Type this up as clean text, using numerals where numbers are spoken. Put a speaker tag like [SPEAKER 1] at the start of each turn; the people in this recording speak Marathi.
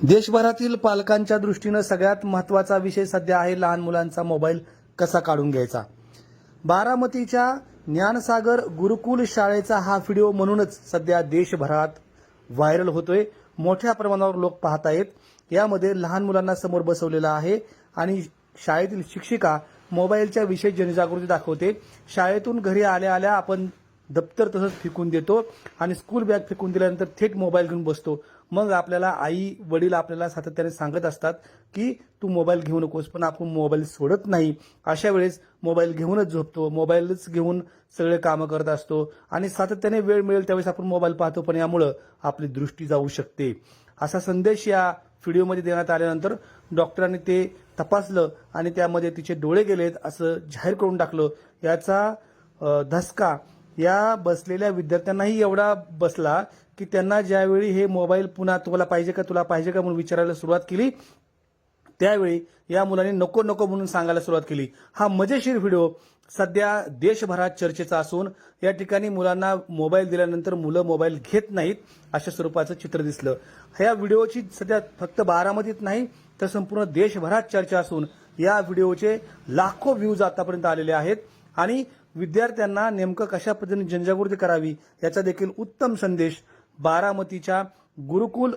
[SPEAKER 1] देशभरातील पालकांच्या दृष्टीनं सगळ्यात महत्त्वाचा विषय सध्या आहे लहान मुलांचा मोबाईल कसा काढून घ्यायचा। बारामतीच्या ज्ञानसागर गुरुकुल शाळेचा हा व्हिडिओ म्हणूनच सध्या देशभरात व्हायरल होतोय। मोठ्या प्रमाणावर लोक पाहत आहेत। यामध्ये लहान मुलांना समोर बसवलेला आहे आणि शाळेतील शिक्षिका मोबाईलच्या विषयी जनजागृती दाखवते। शाळेतून घरी आल्या आल्या आपण दप्तर तसंच फेकून देतो आणि स्कूल बॅग फेकून दिल्यानंतर थेट मोबाईल घेऊन बसतो। मग आपल्याला आई वडील आपल्याला सातत्याने सांगत असतात की तू मोबाईल घेऊ नकोस, पण आपण मोबाईल सोडत नाही। अशा वेळेस मोबाईल घेऊनच झोपतो, मोबाईलच घेऊन सगळे कामं करत असतो आणि सातत्याने वेळ मिळेल त्यावेळेस आपण मोबाईल पाहतो, पण यामुळे आपली दृष्टी जाऊ शकते। असा संदेश या व्हिडिओमध्ये देण्यात आल्यानंतर डॉक्टरांनी ते तपासलं आणि त्यामध्ये तिचे डोळे गेलेत असं जाहीर करून टाकलं। याचा धसका या बसलेल्या विद्यार्थ्यांनाही एवढा बसला की त्यांना ज्यावेळी हे मोबाईल पुन्हा तुला पाहिजे का म्हणून विचारायला सुरुवात केली, त्यावेळी या मुलांनी नको नको म्हणून सांगायला सुरुवात केली। हा मजेशीर व्हिडिओ सध्या देशभरात चर्चेचा असून या ठिकाणी मुलांना मोबाईल दिल्यानंतर मुलं मोबाईल घेत नाहीत अशा स्वरूपाचं चित्र दिसलं। ह्या व्हिडिओची सध्या फक्त बारामतीत नाही तर संपूर्ण देशभरात चर्चा असून या व्हिडिओचे लाखो व्ह्यूज आतापर्यंत आलेले आहेत आणि विद्यार्थ्यांना नेमकं कशा पद्धतीने जनजागृती करावी याचा देखील उत्तम संदेश बारामतीच्या गुरुकुल